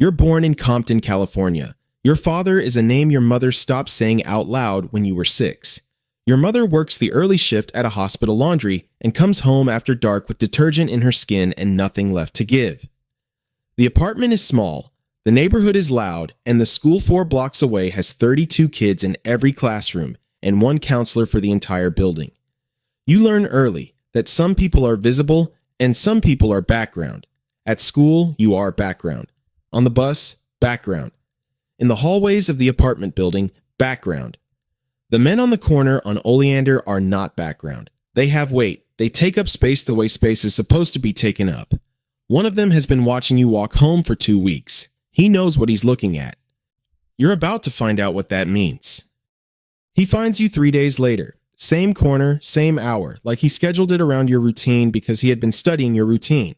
You're born in Compton, California. Your father is a name your mother stopped saying out loud when you were 6. Your mother works the early shift at a hospital laundry and comes home after dark with detergent in her skin and nothing left to give. The apartment is small, the neighborhood is loud, and the school 4 blocks away has 32 kids in every classroom and 1 counselor for the entire building. You learn early that some people are visible and some people are background. At school, you are background. On the bus, background. In the hallways of the apartment building, background. The men on the corner on Oleander are not background. They have weight. They take up space the way space is supposed to be taken up. One of them has been watching you walk home for 2 weeks. He knows what he's looking at. You're about to find out what that means. He finds you 3 days later. Same corner, same hour, like he scheduled it around your routine because he had been studying your routine.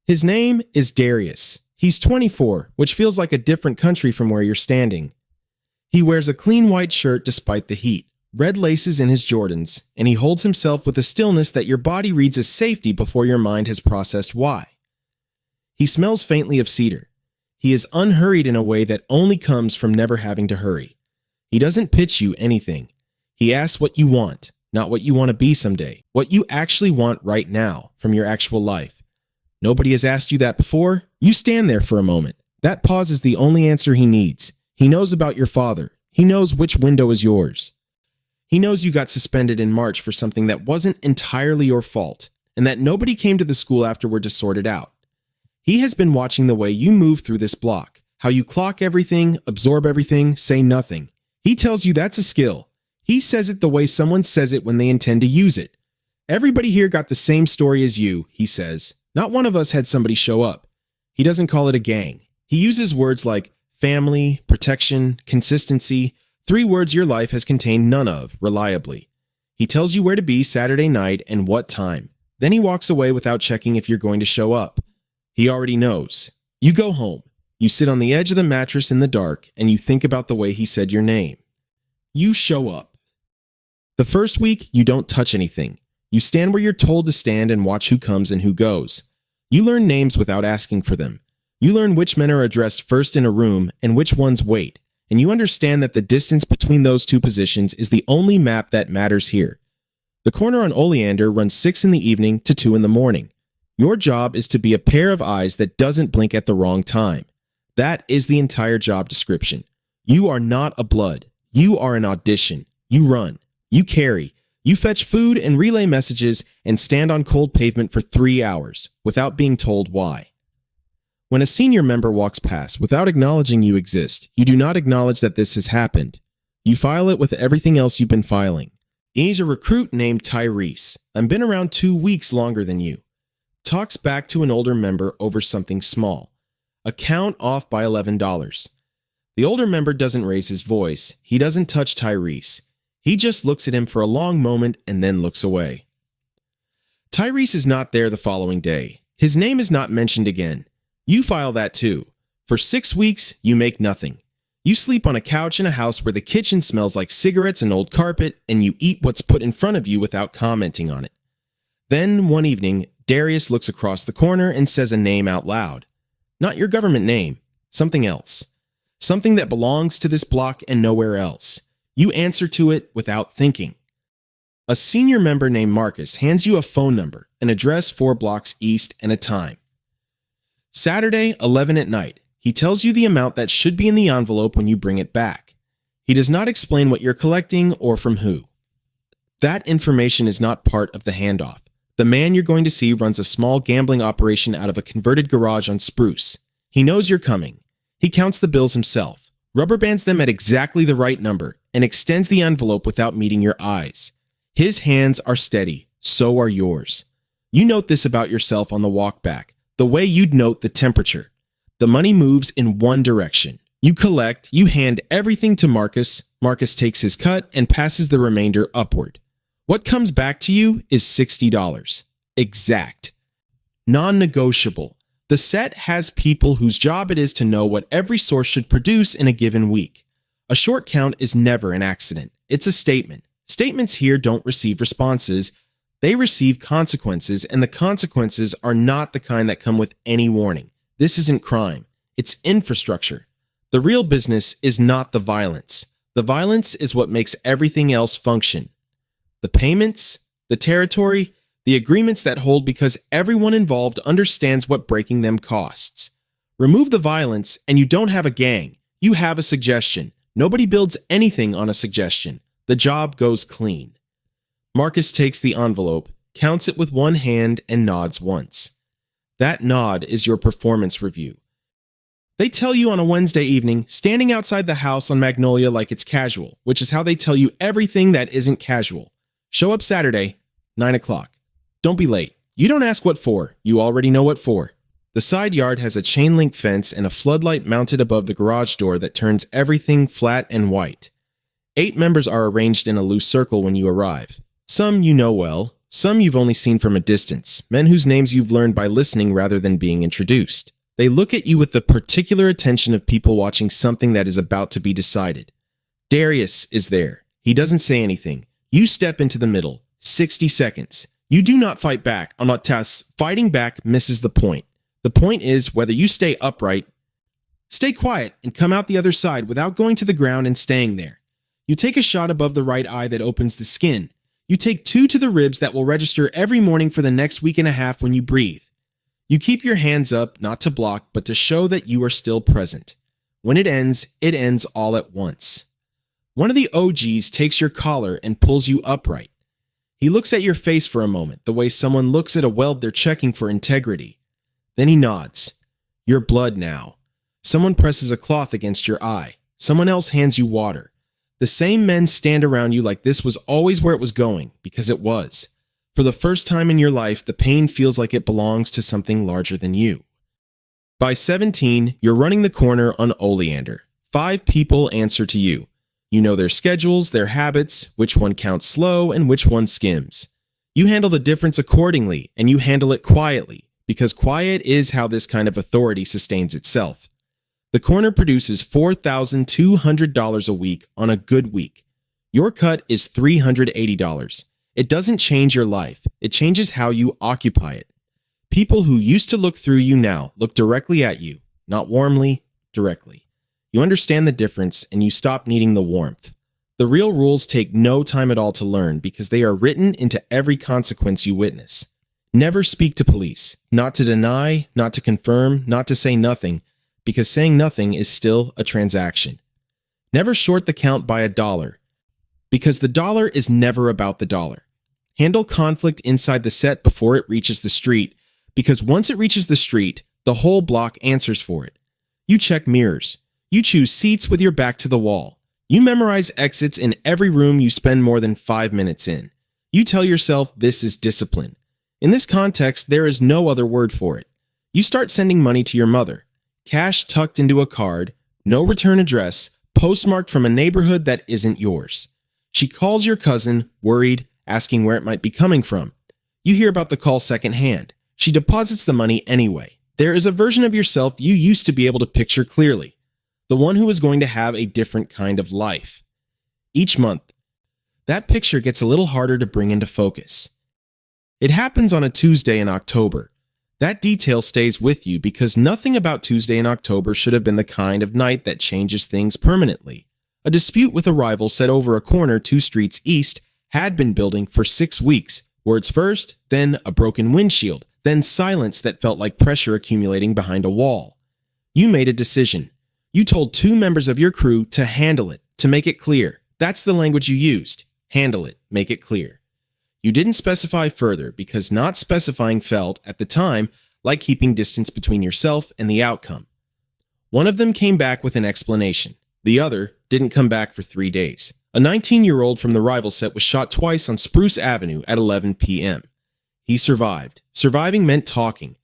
His name is Darius. He's 24, which feels like a different country from where you're standing. He wears a clean white shirt despite the heat, red laces in his Jordans, and he holds himself with a stillness that your body reads as safety before your mind has processed why. He smells faintly of cedar. He is unhurried in a way that only comes from never having to hurry. He doesn't pitch you anything. He asks what you want, not what you want to be someday, what you actually want right now from your actual life. Nobody has asked you that before. You stand there for a moment. That pause is the only answer he needs. He knows about your father. He knows which window is yours. He knows you got suspended in March for something that wasn't entirely your fault, and that nobody came to the school afterward to sort it out. He has been watching the way you move through this block, how you clock everything, absorb everything, say nothing. He tells you that's a skill. He says it the way someone says it when they intend to use it. Everybody here got the same story as you, he says. Not one of us had somebody show up. He doesn't call it a gang. He uses words like family, protection, consistency, 3 words your life has contained none of, reliably. He tells you where to be Saturday night and what time. Then he walks away without checking if you're going to show up. He already knows. You go home. You sit on the edge of the mattress in the dark and you think about the way he said your name. You show up. The first week, you don't touch anything. You stand where you're told to stand and watch who comes and who goes. You learn names without asking for them. You learn which men are addressed first in a room and which ones wait, and you understand that the distance between those 2 positions is the only map that matters here. The corner on Oleander runs 6 in the evening to 2 in the morning. Your job is to be a pair of eyes that doesn't blink at the wrong time. That is the entire job description. You are not a blood. You are an audition. You run. You carry. You fetch food and relay messages and stand on cold pavement for 3 hours without being told why. When a senior member walks past without acknowledging you exist, you do not acknowledge that this has happened. You file it with everything else you've been filing. He's a recruit named Tyrese. I've been around 2 weeks longer than you. Talks back to an older member over something small. Account off by $11. The older member doesn't raise his voice. He doesn't touch Tyrese. He just looks at him for a long moment and then looks away. Tyrese is not there the following day. His name is not mentioned again. You file that too. For 6 weeks, you make nothing. You sleep on a couch in a house where the kitchen smells like cigarettes and old carpet, and you eat what's put in front of you without commenting on it. Then, one evening, Darius looks across the corner and says a name out loud. Not your government name, something else. Something that belongs to this block and nowhere else. You answer to it without thinking. A senior member named Marcus hands you a phone number, an address 4 blocks east, and a time. Saturday, 11 at night. He tells you the amount that should be in the envelope when you bring it back. He does not explain what you're collecting or from who. That information is not part of the handoff. The man you're going to see runs a small gambling operation out of a converted garage on Spruce. He knows you're coming. He counts the bills himself, rubber bands them at exactly the right number, and extends the envelope without meeting your eyes. His hands are steady, so are yours. You note this about yourself on the walk back, the way you'd note the temperature. The money moves in one direction. You collect, you hand everything to Marcus. Marcus takes his cut and passes the remainder upward. What comes back to you is $60. Exact. Non-negotiable. The set has people whose job it is to know what every source should produce in a given week. A short count is never an accident. It's a statement. Statements here don't receive responses. They receive consequences, and the consequences are not the kind that come with any warning. This isn't crime. It's infrastructure. The real business is not the violence. The violence is what makes everything else function. The payments, the territory, the agreements that hold because everyone involved understands what breaking them costs. Remove the violence and you don't have a gang. You have a suggestion. Nobody builds anything on a suggestion. The job goes clean. Marcus takes the envelope, counts it with one hand, and nods once. That nod is your performance review. They tell you on a Wednesday evening, standing outside the house on Magnolia like it's casual, which is how they tell you everything that isn't casual. Show up Saturday, 9 o'clock. Don't be late. You don't ask what for. You already know what for. The side yard has a chain link fence and a floodlight mounted above the garage door that turns everything flat and white. 8 members are arranged in a loose circle when you arrive. Some you know well, some you've only seen from a distance, men whose names you've learned by listening rather than being introduced. They look at you with the particular attention of people watching something that is about to be decided. Darius is there. He doesn't say anything. You step into the middle. 60 seconds. You do not fight back. On a test, fighting back misses the point. The point is whether you stay upright, stay quiet, and come out the other side without going to the ground and staying there. You take a shot above the right eye that opens the skin. You take 2 to the ribs that will register every morning for the next week and a half when you breathe. You keep your hands up, not to block, but to show that you are still present. When it ends all at once. One of the OGs takes your collar and pulls you upright. He looks at your face for a moment, the way someone looks at a weld they're checking for integrity. Then he nods. You're blood now. Someone presses a cloth against your eye. Someone else hands you water. The same men stand around you like this was always where it was going, because it was. For the first time in your life, the pain feels like it belongs to something larger than you. By 17, you're running the corner on Oleander. 5 people answer to you. You know their schedules, their habits, which one counts slow and which one skims. You handle the difference accordingly, and you handle it quietly, because quiet is how this kind of authority sustains itself. The corner produces $4,200 a week on a good week. Your cut is $380. It doesn't change your life. It changes how you occupy it. People who used to look through you now look directly at you, not warmly, directly. You understand the difference and you stop needing the warmth. The real rules take no time at all to learn because they are written into every consequence you witness. Never speak to police, not to deny, not to confirm, not to say nothing, because saying nothing is still a transaction. Never short the count by $1, because the dollar is never about the dollar. Handle conflict inside the set before it reaches the street, because once it reaches the street, the whole block answers for it. You check mirrors. You choose seats with your back to the wall. You memorize exits in every room you spend more than 5 minutes in. You tell yourself this is discipline. In this context, there is no other word for it. You start sending money to your mother. Cash tucked into a card, no return address, postmarked from a neighborhood that isn't yours. She calls your cousin, worried, asking where it might be coming from. You hear about the call secondhand. She deposits the money anyway. There is a version of yourself you used to be able to picture clearly. The one who is going to have a different kind of life. Each month, that picture gets a little harder to bring into focus. It happens on a Tuesday in October. That detail stays with you because nothing about Tuesday in October should have been the kind of night that changes things permanently. A dispute with a rival set over a corner 2 streets east had been building for 6 weeks. Words first, then a broken windshield, then silence that felt like pressure accumulating behind a wall. You made a decision. You told 2 members of your crew to handle it, to make it clear. That's the language you used. Handle it, make it clear. You didn't specify further because not specifying felt, at the time, like keeping distance between yourself and the outcome. One of them came back with an explanation. The other didn't come back for 3 days. A 19-year-old from the rival set was shot twice on Spruce Avenue at 11 p.m. He survived. Surviving meant talking.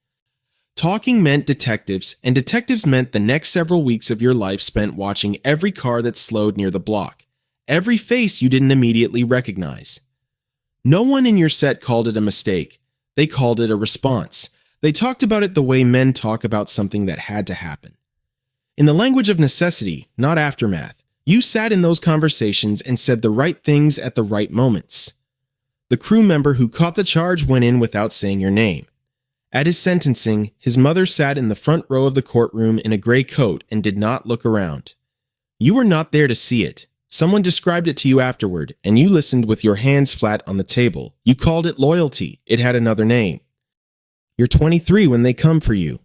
Talking meant detectives, and detectives meant the next several weeks of your life spent watching every car that slowed near the block, every face you didn't immediately recognize. No one in your set called it a mistake. They called it a response. They talked about it the way men talk about something that had to happen. In the language of necessity, not aftermath, you sat in those conversations and said the right things at the right moments. The crew member who caught the charge went in without saying your name. At his sentencing, his mother sat in the front row of the courtroom in a gray coat and did not look around. You were not there to see it. Someone described it to you afterward, and you listened with your hands flat on the table. You called it loyalty. It had another name. You're 23 when they come for you.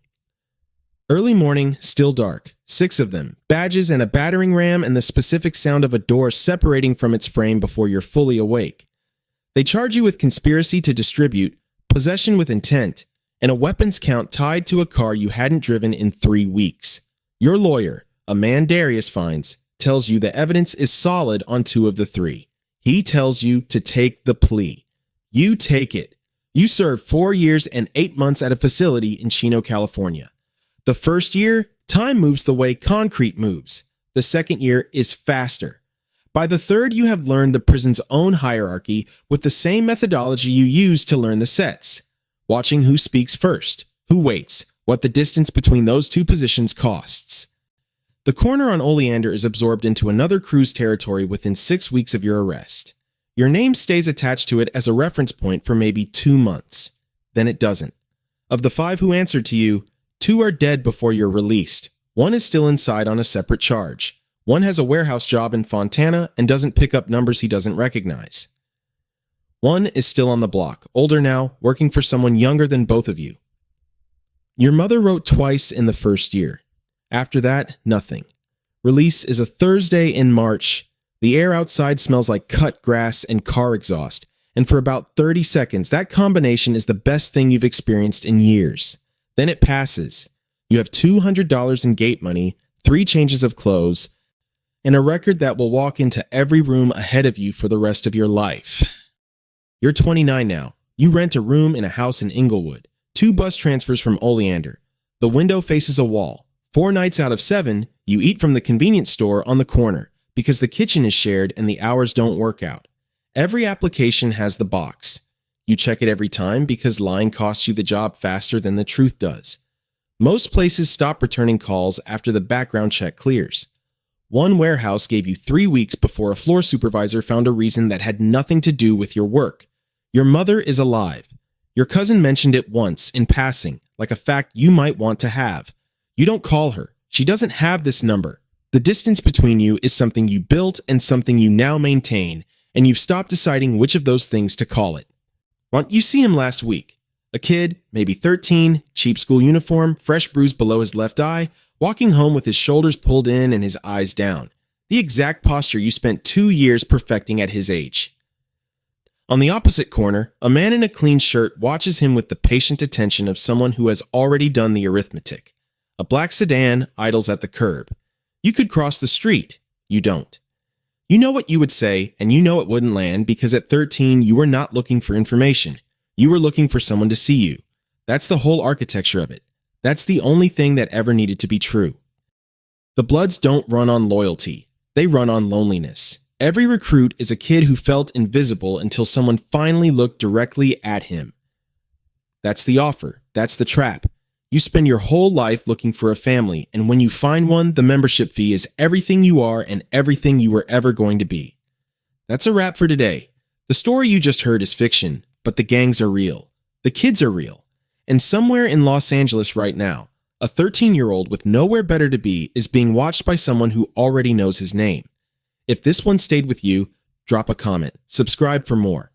Early morning, still dark. 6 of them, badges and a battering ram and the specific sound of a door separating from its frame before you're fully awake. They charge you with conspiracy to distribute, possession with intent, and a weapons count tied to a car you hadn't driven in 3 weeks. Your lawyer, a man Darius finds, tells you the evidence is solid on 2 of the 3. He tells you to take the plea. You take it. You serve 4 years and 8 months at a facility in Chino, California. The first year, time moves the way concrete moves. The second year is faster. By the third, you have learned the prison's own hierarchy with the same methodology you use to learn the sets. Watching who speaks first, who waits, what the distance between those 2 positions costs. The corner on Oleander is absorbed into another crew's territory within 6 weeks of your arrest. Your name stays attached to it as a reference point for maybe 2 months. Then it doesn't. Of the 5 who answered to you, 2 are dead before you're released. 1 is still inside on a separate charge. 1 has a warehouse job in Fontana and doesn't pick up numbers he doesn't recognize. 1 is still on the block, older now, working for someone younger than both of you. Your mother wrote twice in the first year. After that, nothing. Release is a Thursday in March. The air outside smells like cut grass and car exhaust, and for about 30 seconds, that combination is the best thing you've experienced in years. Then it passes. You have $200 in gate money, 3 changes of clothes, and a record that will walk into every room ahead of you for the rest of your life. You're 29 now. You rent a room in a house in Inglewood. 2 bus transfers from Oleander. The window faces a wall. 4 nights out of 7, you eat from the convenience store on the corner because the kitchen is shared and the hours don't work out. Every application has the box. You check it every time because lying costs you the job faster than the truth does. Most places stop returning calls after the background check clears. One warehouse gave you 3 weeks before a floor supervisor found a reason that had nothing to do with your work. Your mother is alive. Your cousin mentioned it once in passing, like a fact you might want to have. You don't call her. She doesn't have this number. The distance between you is something you built and something you now maintain, and you've stopped deciding which of those things to call it. You see him last week. A kid, maybe 13, cheap school uniform, fresh bruise below his left eye, walking home with his shoulders pulled in and his eyes down. The exact posture you spent 2 years perfecting at his age. On the opposite corner, a man in a clean shirt watches him with the patient attention of someone who has already done the arithmetic. A black sedan idles at the curb. You could cross the street. You don't. You know what you would say, and you know it wouldn't land because at 13 you were not looking for information. You were looking for someone to see you. That's the whole architecture of it. That's the only thing that ever needed to be true. The Bloods don't run on loyalty. They run on loneliness. Every recruit is a kid who felt invisible until someone finally looked directly at him. That's the offer. That's the trap. You spend your whole life looking for a family, and when you find one, the membership fee is everything you are and everything you were ever going to be. That's a wrap for today. The story you just heard is fiction, but the gangs are real. The kids are real. And somewhere in Los Angeles right now, a 13-year-old with nowhere better to be is being watched by someone who already knows his name. If this one stayed with you, drop a comment, subscribe for more.